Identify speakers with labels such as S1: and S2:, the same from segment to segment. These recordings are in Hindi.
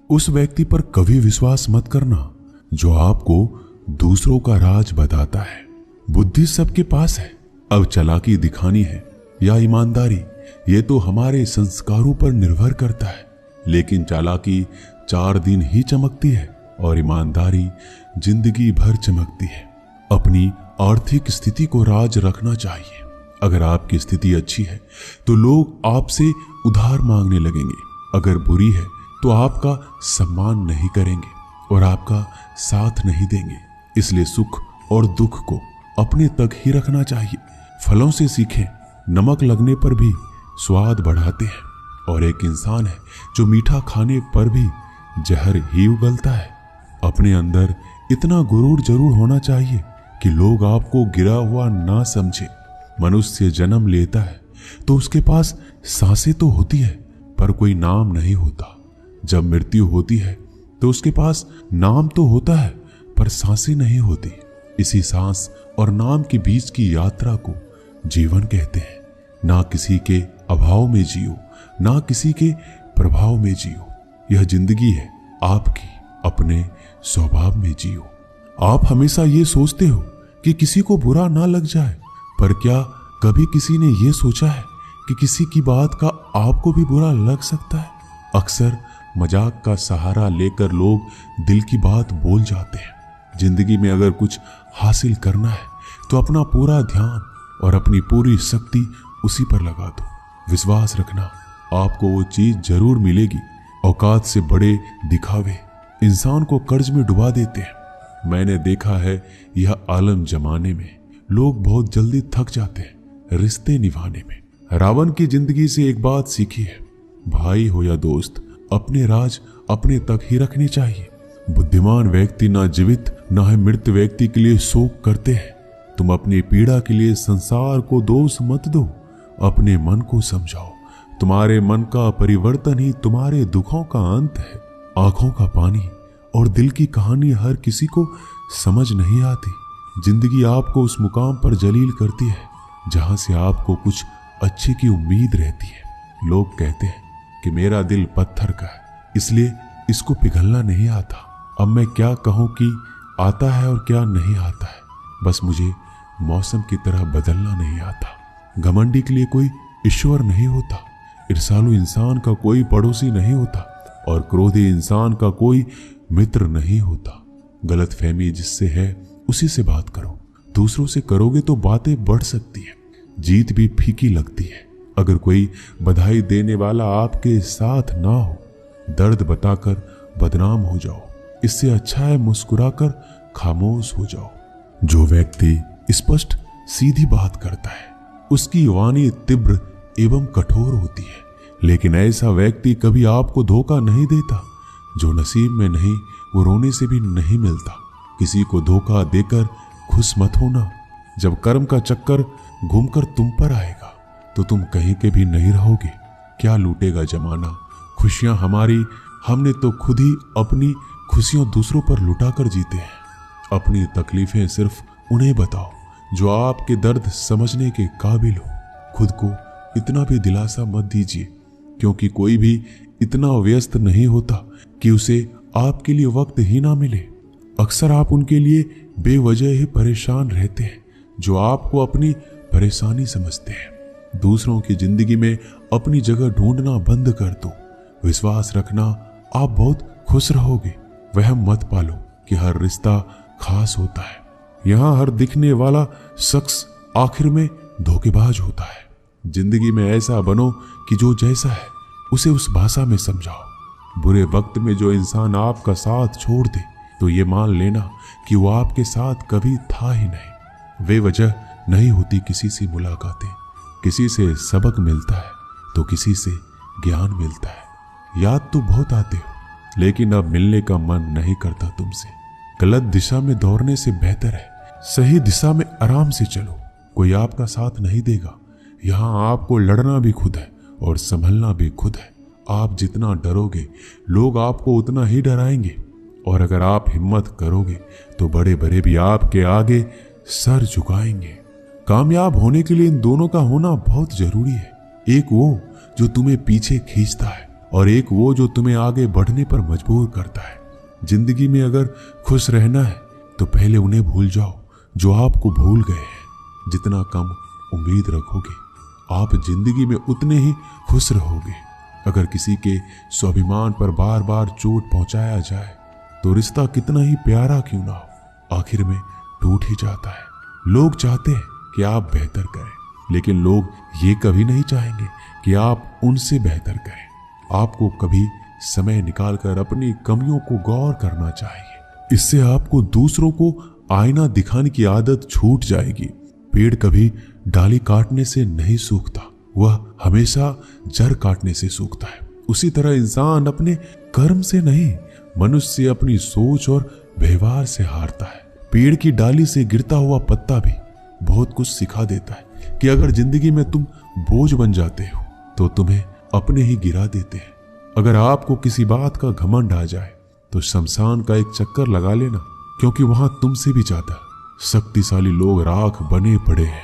S1: उस व्यक्ति पर कभी विश्वास मत करना जो आपको दूसरों का राज बताता है। बुद्धि सबके पास है, अब चालाकी दिखानी है या ईमानदारी, ये तो हमारे संस्कारों पर निर्भर करता है। लेकिन चालाकी 4 दिन ही चमकती है और ईमानदारी जिंदगी भर चमकती है। अपनी आर्थिक स्थिति को राज रखना चाहिए। अगर आपकी स्थिति अच्छी है तो लोग आपसे उधार मांगने लगेंगे, अगर बुरी है तो आपका सम्मान नहीं करेंगे और आपका साथ नहीं देंगे। इसलिए सुख और दुख को अपने तक ही रखना चाहिए। फलों से सीखें, नमक लगने पर भी स्वाद बढ़ाते हैं, और एक इंसान है जो मीठा खाने पर भी जहर ही उगलता है। अपने अंदर इतना गुरूर जरूर होना चाहिए कि लोग आपको गिरा हुआ ना समझे। मनुष्य जन्म लेता है तो उसके पास सांसें तो होती है पर कोई नाम नहीं होता। जब मृत्यु होती है तो उसके पास नाम तो होता है पर सांसें नहीं होती। इसी सांस और नाम के बीच की यात्रा को जीवन कहते हैं। ना किसी के अभाव में जियो, ना किसी के प्रभाव में जियो। यह जिंदगी है आपकी, अपने स्वभाव में जियो। आप हमेशा ये सोचते हो कि किसी को बुरा ना लग जाए, पर क्या कभी किसी ने ये सोचा है कि किसी की बात का आपको भी बुरा लग सकता है? अक्सर मजाक का सहारा लेकर लोग दिल की बात बोल जाते हैं। जिंदगी में अगर कुछ हासिल करना है तो अपना पूरा ध्यान और अपनी पूरी शक्ति उसी पर लगा दो। विश्वास रखना, आपको वो चीज जरूर मिलेगी। औकात से बड़े दिखावे इंसान को कर्ज में डुबा देते हैं। मैंने देखा है यह आलम जमाने में लोग बहुत जल्दी थक जाते हैं रिश्ते निभाने में। रावण की जिंदगी से एक बात सीखी है, भाई हो या दोस्त, अपने राज अपने तक ही रखने चाहिए। बुद्धिमान व्यक्ति ना जीवित ना है मृत व्यक्ति के लिए शोक करते हैं। तुम अपनी पीड़ा के लिए संसार को दोष मत दो, अपने मन को समझाओ। तुम्हारे मन का परिवर्तन ही तुम्हारे दुखों का अंत है। आंखों का पानी और दिल की कहानी हर किसी को समझ नहीं आती। जिंदगी आपको उस मुकाम पर जलील करती है जहां से आपको कुछ अच्छे की उम्मीद रहती है। लोग कहते हैं कि मेरा दिल पत्थर का है, इसलिए इसको पिघलना नहीं आता। अब मैं क्या कहूं कि आता है और क्या नहीं आता है, बस मुझे मौसम की तरह बदलना नहीं आता। घमंडी के लिए कोई ईश्वर नहीं होता, ईर्ष्यालु इंसान का कोई पड़ोसी नहीं होता और क्रोधी इंसान का कोई मित्र नहीं होता। गलतफहमी जिससे है उसी से बात करो। दूसरों से करोगे तो बातें बढ़ सकती है, जीत भी फीकी लगती है। अगर कोई बधाई देने वाला आपके साथ ना हो, दर्द बताकर बदनाम हो जाओ। इससे अच्छा है मुस्कुराकर खामोश हो जाओ। जो व्यक्ति स्पष्ट सीधी बात करता है उसकी वाणी तीव्र एवं कठोर होती है, लेकिन ऐसा व्यक्ति कभी आपको धोखा नहीं देता। जो नसीब में नहीं वो रोने से भी नहीं मिलता। किसी को धोखा देकर खुश मत होना। जब कर्म का चक्कर घूमकर तुम पर आएगा तो तुम कहीं के भी नहीं रहोगे। क्या लूटेगा जमाना खुशियां हमारी, हमने तो खुद ही अपनी खुशियां दूसरों पर लुटाकर जीते हैं। अपनी तकलीफें सिर्फ उन्हें बताओ जो आपके दर्द समझने के काबिल हो। खुद को इतना भी दिलासा मत दीजिए, क्योंकि कोई भी इतना व्यस्त नहीं होता कि उसे आपके लिए वक्त ही ना मिले। अक्सर आप उनके लिए बेवजह ही परेशान रहते हैं जो आपको अपनी परेशानी समझते हैं। दूसरों की जिंदगी में अपनी जगह ढूंढना बंद कर दो। विश्वास रखना, आप बहुत खुश रहोगे। वहम मत पालो कि हर रिश्ता खास होता है। यहां हर दिखने वाला शख्स आखिर में धोखेबाज होता है। जिंदगी में ऐसा बनो कि जो जैसा है उसे उस भाषा में समझाओ। बुरे वक्त में जो इंसान आपका साथ छोड़ दे तो ये मान लेना कि वो आपके साथ कभी था ही नहीं। बेवजह नहीं होती किसी से मुलाकातें। किसी से सबक मिलता है तो किसी से ज्ञान मिलता है। याद तो बहुत आते हो, लेकिन अब मिलने का मन नहीं करता तुमसे। गलत दिशा में दौड़ने से बेहतर है सही दिशा में आराम से चलो। कोई आपका साथ नहीं देगा। यहाँ आपको लड़ना भी खुद है और संभलना भी खुद है। आप जितना डरोगे लोग आपको उतना ही डराएंगे, और अगर आप हिम्मत करोगे तो बड़े बड़े भी आपके आगे सर झुकाएंगे। कामयाब होने के लिए इन दोनों का होना बहुत जरूरी है। एक वो जो तुम्हें पीछे खींचता है और एक वो जो तुम्हें आगे बढ़ने पर मजबूर करता है। जिंदगी में अगर खुश रहना है तो पहले उन्हें भूल जाओ जो आपको भूल गए हैं। जितना कम उम्मीद रखोगे आप जिंदगी में उतने ही खुश रहोगे। अगर किसी के स्वाभिमान पर बार बार चोट पहुंचाया जाए तो रिश्ता कितना ही प्यारा क्यों ना हो आखिर में टूट ही जाता है। लोग चाहते हैं कि आप बेहतर करें, लेकिन लोग ये कभी नहीं चाहेंगे कि आप उनसे बेहतर करें। आपको कभी समय निकालकर अपनी कमियों को गौर करना चाहिए। इससे आपको दूसरों को आईना दिखाने की आदत छूट जाएगी। पेड़ कभी डाली काटने से नहीं सूखता, वह हमेशा जड़ काटने से सूखता है। उसी तरह इंसान अपने कर्म से नहीं, मनुष्य अपनी सोच और व्यवहार से हारता है। पेड़ की डाली से गिरता हुआ पत्ता भी बहुत कुछ सिखा देता है कि अगर जिंदगी में तुम बोझ बन जाते हो तो तुम्हें अपने ही गिरा देते हैं। अगर आपको किसी बात का घमंड आ जाए तो शमशान का एक चक्कर लगा लेना, क्योंकि वहां तुमसे भी ज्यादा शक्तिशाली लोग राख बने पड़े हैं।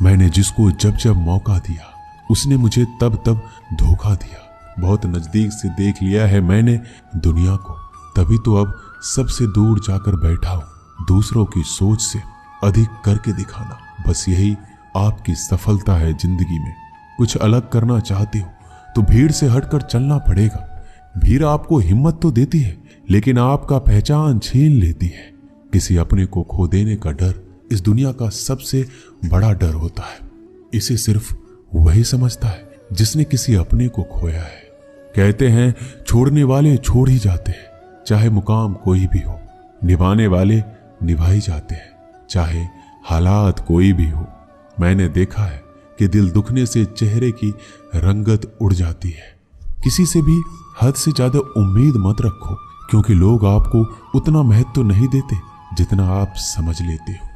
S1: मैंने जिसको जब जब मौका दिया उसने मुझे तब तब धोखा दिया। बहुत नजदीक से देख लिया है मैंने दुनिया को, तभी तो अब सबसे दूर जाकर बैठा हूं। दूसरों की सोच से अधिक करके दिखाना, बस यही आपकी सफलता है जिंदगी में। कुछ अलग करना चाहते हो तो भीड़ से हटकर चलना पड़ेगा। भीड़ आपको हिम्मत तो देती है लेकिन आपका पहचान छीन लेती है। किसी अपने को खो देने का डर इस दुनिया का सबसे बड़ा डर होता है। इसे सिर्फ वही समझता है जिसने किसी अपने को खोया है। कहते हैं छोड़ने वाले छोड़ ही जाते हैं, चाहे मुकाम कोई भी हो। निभाने वाले निभा ही जाते हैं, चाहे हालात कोई भी हो। मैंने देखा है कि दिल दुखने से चेहरे की रंगत उड़ जाती है। किसी से भी हद से ज्यादा उम्मीद मत रखो, क्योंकि लोग आपको उतना महत्व नहीं देते जितना आप समझ लेते हो।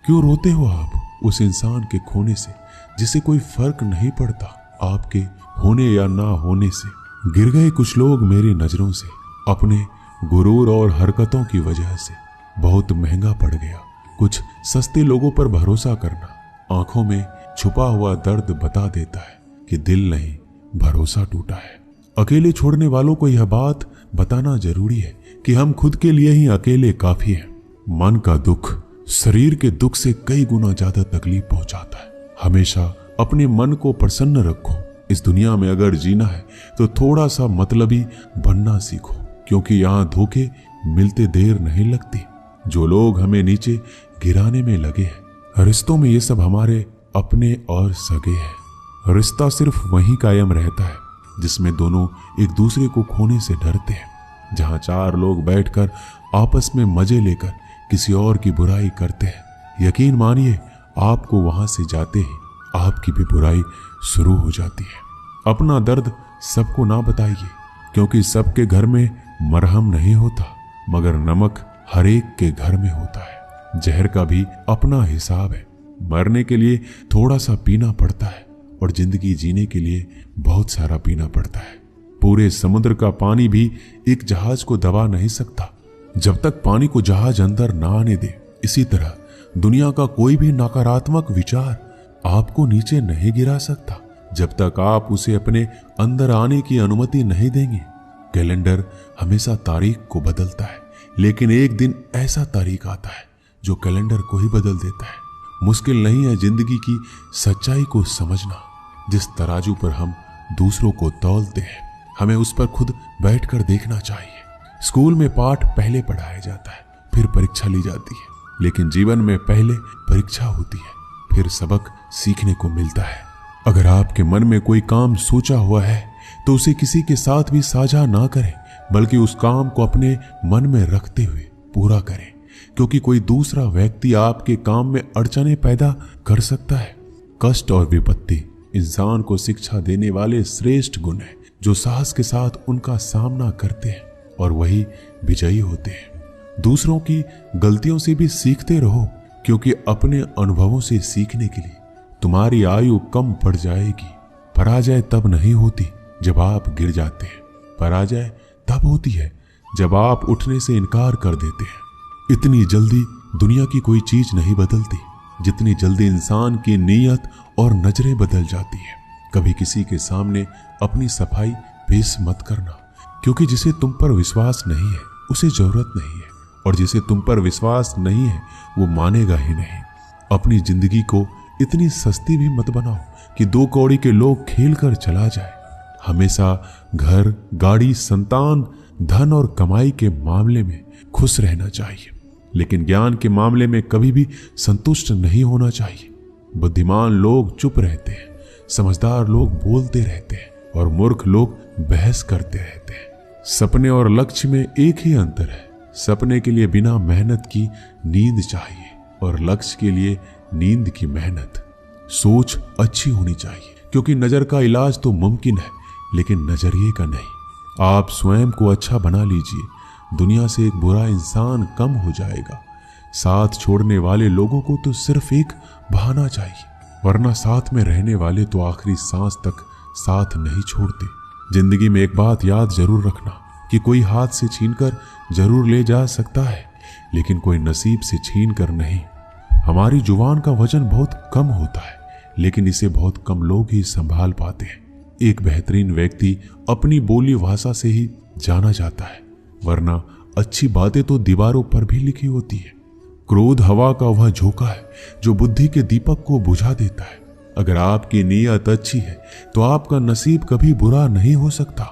S1: क्यों रोते हो आप उस इंसान के खोने से जिसे कोई फर्क नहीं पड़ता आपके होने या ना होने से। गिर गए कुछ लोग मेरी नजरों से अपने गुरूर और हरकतों की वजह से। बहुत महंगा पड़ गया कुछ सस्ते लोगों पर भरोसा करना। आंखों में छुपा हुआ दर्द बता देता है कि दिल नहीं, भरोसा टूटा है। अकेले छोड़ने वालों को यह बात बताना जरूरी है कि हम खुद के लिए ही अकेले काफी हैं। मन का दुख शरीर के दुख से कई गुना ज्यादा तकलीफ पहुंचाता है। हमेशा अपने मन को प्रसन्न रखो। इस दुनिया में अगर जीना है तो थोड़ा सा मतलबी बनना सीखो, क्योंकि यहाँ धोखे मिलते देर नहीं लगती। जो लोग हमें नीचे गिराने में लगे हैं, रिश्तों में ये सब हमारे अपने और सगे हैं। रिश्ता सिर्फ वहीं कायम रहता है जिसमें दोनों एक दूसरे को खोने से डरते हैं। जहां चार लोग बैठकर आपस में मजे लेकर किसी और की बुराई करते हैं, यकीन मानिए आपको वहां से जाते ही आपकी भी बुराई शुरू हो जाती है। अपना दर्द सबको ना बताइए, क्योंकि सबके घर में मरहम नहीं होता, मगर नमक हर एक के घर में होता है। जहर का भी अपना हिसाब है। मरने के लिए थोड़ा सा पीना पड़ता है और जिंदगी जीने के लिए बहुत सारा पीना पड़ता है। पूरे समुद्र का पानी भी एक जहाज को दबा नहीं सकता जब तक पानी को जहाज अंदर ना आने दे। इसी तरह दुनिया का कोई भी नकारात्मक विचार आपको नीचे नहीं गिरा सकता जब तक आप उसे अपने अंदर आने की अनुमति नहीं देंगे। कैलेंडर हमेशा तारीख को बदलता है, लेकिन एक दिन ऐसा तारीख आता है जो कैलेंडर को ही बदल देता है। मुश्किल नहीं है जिंदगी की सच्चाई को समझना। जिस तराजू पर हम दूसरों को तौलते हैं, हमें उस पर खुद बैठकर देखना चाहिए। स्कूल में पाठ पहले पढ़ाया जाता है, फिर परीक्षा ली जाती है, लेकिन जीवन में पहले परीक्षा होती है, फिर सबक सीखने को मिलता है। अगर आपके मन में कोई काम सोचा हुआ है तो उसे किसी के साथ भी साझा ना करें, बल्कि उस काम को अपने मन में रखते हुए पूरा करें, क्योंकि कोई दूसरा व्यक्ति आपके काम में अड़चने पैदा कर सकता है। कष्ट और विपत्ति इंसान को शिक्षा देने वाले श्रेष्ठ गुण हैं, जो साहस के साथ उनका सामना करते हैं और वही विजयी होते हैं। दूसरों की गलतियों से भी सीखते रहो, क्योंकि अपने अनुभवों से सीखने के लिए तुम्हारी आयु कम पड़ जाएगी। पराजय तब नहीं होती जब आप गिर जाते हैं, पराजय तब होती है जब आप उठने से इनकार कर देते हैं। इतनी जल्दी दुनिया की कोई चीज नहीं बदलती जितनी जल्दी इंसान की नीयत और नजरें बदल जाती है। कभी किसी के सामने अपनी सफाई बेस मत करना, क्योंकि जिसे तुम पर विश्वास नहीं है उसे जरूरत नहीं है, और जिसे तुम पर विश्वास नहीं है वो मानेगा ही नहीं। अपनी जिंदगी को इतनी सस्ती भी मत बनाओ कि 2 कौड़ी के लोग खेल कर चला जाए। हमेशा घर, गाड़ी, संतान, धन और कमाई के मामले में खुश रहना चाहिए, लेकिन ज्ञान के मामले में कभी भी संतुष्ट नहीं होना चाहिए। बुद्धिमान लोग चुप रहते हैं, समझदार लोग बोलते रहते हैं, और मूर्ख लोग बहस करते रहते हैं। सपने और लक्ष्य में एक ही अंतर है। सपने के लिए बिना मेहनत की नींद चाहिए, और लक्ष्य के लिए नींद की मेहनत। सोच अच्छी होनी चाहिए, क्योंकि नजर का इलाज तो मुमकिन है, लेकिन नजरिए का नहीं। आप स्वयं को अच्छा बना लीजिए, दुनिया से एक बुरा इंसान कम हो जाएगा। साथ छोड़ने वाले लोगों को तो सिर्फ एक बहाना चाहिए, वरना साथ में रहने वाले तो आखिरी सांस तक साथ नहीं छोड़ते। जिंदगी में एक बात याद जरूर रखना कि कोई हाथ से छीनकर जरूर ले जा सकता है, लेकिन कोई नसीब से छीन कर नहीं। हमारी जुबान का वजन बहुत कम होता है, लेकिन इसे बहुत कम लोग ही संभाल पाते हैं। एक बेहतरीन व्यक्ति अपनी बोली भाषा से ही जाना जाता है, वरना अच्छी बातें तो दीवारों पर भी लिखी होती है। क्रोध हवा का वह झोंका है जो बुद्धि के दीपक को बुझा देता है। अगर आपकी नीयत अच्छी है तो आपका नसीब कभी बुरा नहीं हो सकता।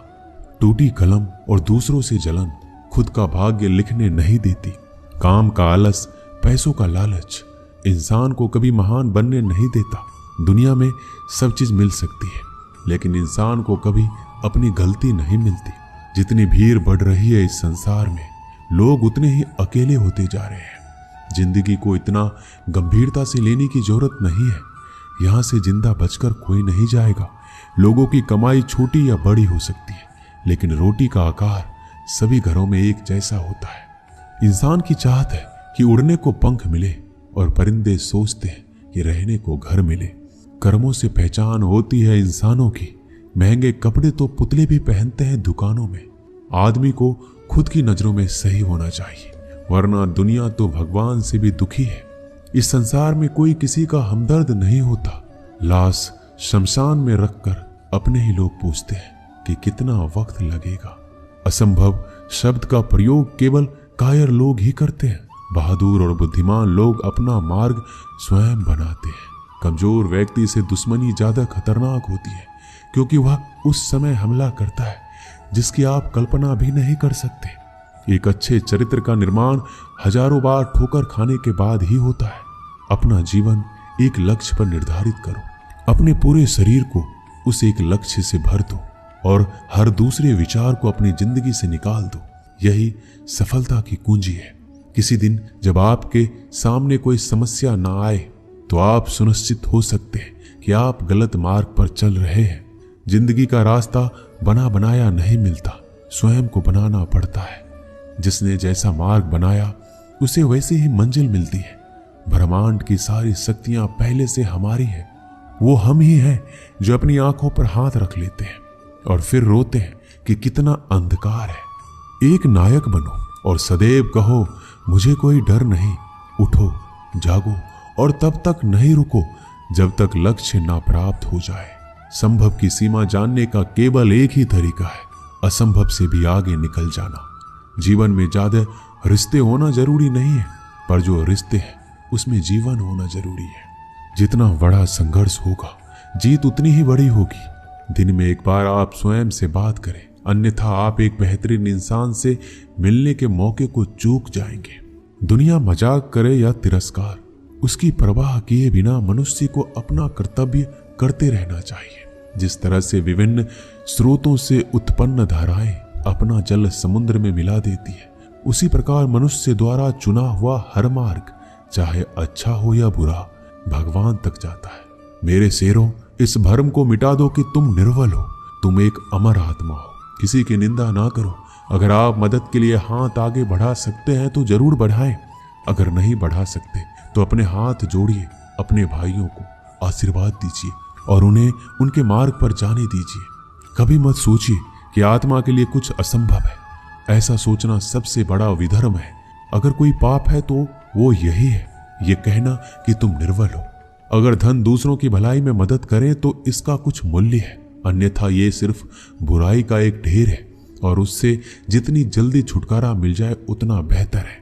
S1: टूटी कलम और दूसरों से जलन खुद का भाग्य लिखने नहीं देती। काम का आलस, पैसों का लालच इंसान को कभी महान बनने नहीं देता। दुनिया में सब चीज मिल सकती है, लेकिन इंसान को कभी अपनी गलती नहीं मिलती। जितनी भीड़ बढ़ रही है इस संसार में, लोग उतने ही अकेले होते जा रहे हैं। जिंदगी को इतना गंभीरता से लेने की जरूरत नहीं है। यहां से जिंदा बचकर कोई नहीं जाएगा। लोगों की कमाई छोटी या बड़ी हो सकती है, लेकिन रोटी का आकार सभी घरों में एक जैसा होता है। इंसान की चाहत है कि उड़ने को पंख मिले, और परिंदे सोचते हैं कि रहने को घर मिले। कर्मों से पहचान होती है इंसानों की। महंगे कपड़े तो पुतले भी पहनते हैं दुकानों में। आदमी को खुद की नजरों में सही होना चाहिए, वरना दुनिया तो भगवान से भी दुखी है। इस संसार में कोई किसी का हमदर्द नहीं होता। लाश शमशान में रखकर अपने ही लोग पूछते हैं कि कितना वक्त लगेगा। असंभव शब्द का प्रयोग केवल कायर लोग ही करते हैं। बहादुर और बुद्धिमान लोग अपना मार्ग स्वयं बनाते हैं। कमजोर व्यक्ति से दुश्मनी ज्यादा खतरनाक होती है, क्योंकि वह उस समय हमला करता है जिसकी आप कल्पना भी नहीं कर सकते। एक अच्छे चरित्र का निर्माण हजारों बार ठोकर खाने के बाद ही होता है। अपना जीवन एक लक्ष्य पर निर्धारित करो। अपने पूरे शरीर को उस एक लक्ष्य से भर दो, और हर दूसरे विचार को अपनी जिंदगी से निकाल दो। यही सफलता की कुंजी है। किसी दिन जब आपके सामने कोई समस्या ना आए, तो आप सुनिश्चित हो सकते हैं कि आप गलत मार्ग पर चल रहे हैं। जिंदगी का रास्ता बना बनाया नहीं मिलता, स्वयं को बनाना पड़ता है। जिसने जैसा मार्ग बनाया उसे वैसे ही मंजिल मिलती है। ब्रह्मांड की सारी शक्तियां पहले से हमारी है। वो हम ही हैं जो अपनी आंखों पर हाथ रख लेते हैं और फिर रोते हैं कि कितना अंधकार है। एक नायक बनो और सदैव कहो, मुझे कोई डर नहीं। उठो, जागो और तब तक नहीं रुको जब तक लक्ष्य ना प्राप्त हो जाए। संभव की सीमा जानने का केवल एक ही तरीका है, असंभव से भी आगे निकल जाना। जीवन में ज्यादा रिश्ते होना जरूरी नहीं है, पर जो रिश्ते हैं उसमें जीवन होना जरूरी है। जितना बड़ा संघर्ष होगा, जीत उतनी ही बड़ी होगी। दिन में एक बार आप स्वयं से बात करें, अन्यथा आप एक बेहतरीन इंसान से मिलने के मौके को चूक जाएंगे। दुनिया मजाक करे या तिरस्कार, उसकी परवाह किए बिना मनुष्य को अपना कर्तव्य करते रहना चाहिए। जिस तरह से विभिन्न स्रोतों से उत्पन्न धाराएं अपना जल समुद्र में मिला देती है, उसी प्रकार मनुष्य द्वारा चुना हुआ हर मार्ग, चाहे अच्छा हो या बुरा, भगवान तक जाता है। मेरे शेरों, इस भ्रम को मिटा दो कि तुम निर्बल हो। तुम एक अमर आत्मा हो। किसी की निंदा ना करो। अगर आप मदद के लिए हाथ आगे बढ़ा सकते हैं तो जरूर बढ़ाएं। अगर नहीं बढ़ा सकते तो अपने हाथ जोड़िए, अपने भाइयों को आशीर्वाद दीजिए और उन्हें उनके मार्ग पर जाने दीजिए। कभी मत सोचिए कि आत्मा के लिए कुछ असंभव है। ऐसा सोचना सबसे बड़ा विधर्म है। अगर कोई पाप है तो वो यही है, ये कहना कि तुम निर्बल हो। अगर धन दूसरों की भलाई में मदद करे तो इसका कुछ मूल्य है। अन्यथा ये सिर्फ बुराई का एक ढेर है और उससे जितनी जल्दी छुटकारा मिल जाए उतना बेहतर है।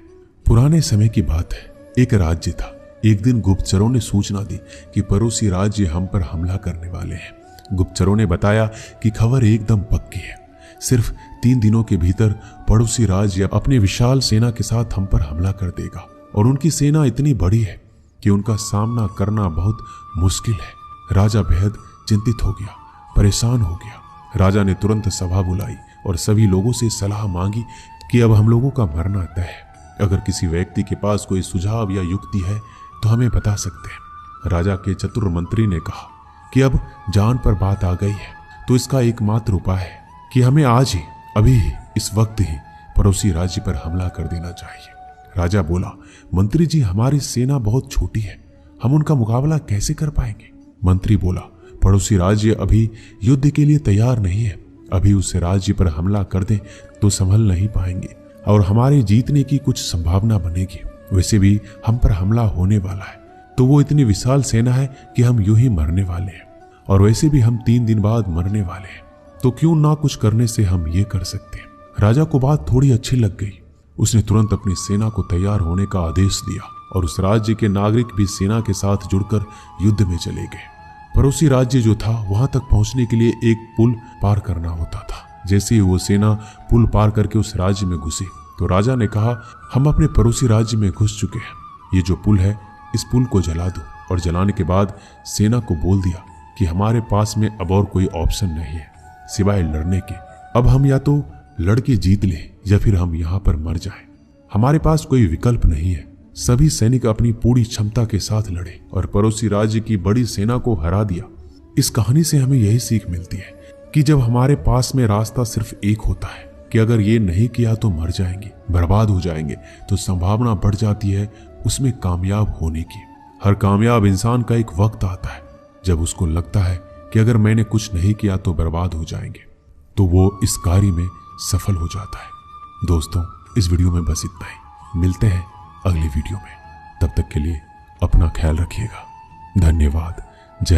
S1: पुराने समय की बात है, एक राज्य था। एक दिन गुप्तचरों ने सूचना दी कि पड़ोसी राज्य हम पर हमला करने वाले हैं। गुप्तचरों ने बताया कि खबर एकदम पक्की है, सिर्फ 3 दिनों के भीतर पड़ोसी राज्य अपनी विशाल सेना के साथ हम पर हमला कर देगा और उनकी सेना इतनी बड़ी है कि उनका सामना करना बहुत मुश्किल है। राजा बेहद चिंतित हो गया, परेशान हो गया। राजा ने तुरंत सभा बुलाई और सभी लोगों से सलाह मांगी कि अब हम लोगों का मरना तय है। अगर किसी व्यक्ति के पास कोई सुझाव या युक्ति है तो हमें बता सकते हैं। राजा के चतुर मंत्री ने कहा कि अब जान पर बात आ गई है तो इसका एकमात्र उपाय है कि हमें आज ही, अभी ही, इस वक्त ही पड़ोसी राज्य पर हमला कर देना चाहिए। राजा बोला, मंत्री जी, हमारी सेना बहुत छोटी है, हम उनका मुकाबला कैसे कर पाएंगे? मंत्री बोला, पड़ोसी राज्य अभी युद्ध के लिए तैयार नहीं है। अभी उस राज्य पर हमला कर दें तो संभल नहीं पाएंगे और हमारे जीतने की कुछ संभावना बनेगी। वैसे भी हम पर हमला होने वाला है तो वो इतनी विशाल सेना है कि हम यूं ही मरने वाले हैं और वैसे भी हम 3 दिन बाद मरने वाले हैं, तो क्यों ना कुछ करने से हम ये कर सकते हैं। राजा को बात थोड़ी अच्छी लग गई। उसने तुरंत अपनी सेना को तैयार होने का आदेश दिया और उस राज्य के नागरिक भी सेना के साथ जुड़कर युद्ध में चले गए। पड़ोसी राज्य जो था वहां तक पहुंचने के लिए एक पुल पार करना होता था। जैसे ही वो सेना पुल पार करके उस राज्य में घुसी तो राजा ने कहा, हम अपने पड़ोसी राज्य में घुस चुके हैं, ये जो पुल है इस पुल को जला दो। और जलाने के बाद सेना को बोल दिया कि हमारे पास में अब और कोई ऑप्शन नहीं है सिवाय लड़ने के। अब हम या तो लड़के जीत लें या फिर हम यहाँ पर मर जाएं। हमारे पास कोई विकल्प नहीं है। सभी सैनिक अपनी पूरी क्षमता के साथ लड़े और पड़ोसी राज्य की बड़ी सेना को हरा दिया। इस कहानी से हमें यही सीख मिलती है कि जब हमारे पास में रास्ता सिर्फ एक होता है कि अगर ये नहीं किया तो मर जाएंगे, बर्बाद हो जाएंगे, तो संभावना बढ़ जाती है उसमें कामयाब होने की। हर कामयाब इंसान का एक वक्त आता है जब उसको लगता है कि अगर मैंने कुछ नहीं किया तो बर्बाद हो जाएंगे, तो वो इस कार्य में सफल हो जाता है। दोस्तों, इस वीडियो में बस इतना ही। मिलते हैं अगली वीडियो में। तब तक के लिए अपना ख्याल रखिएगा। धन्यवाद।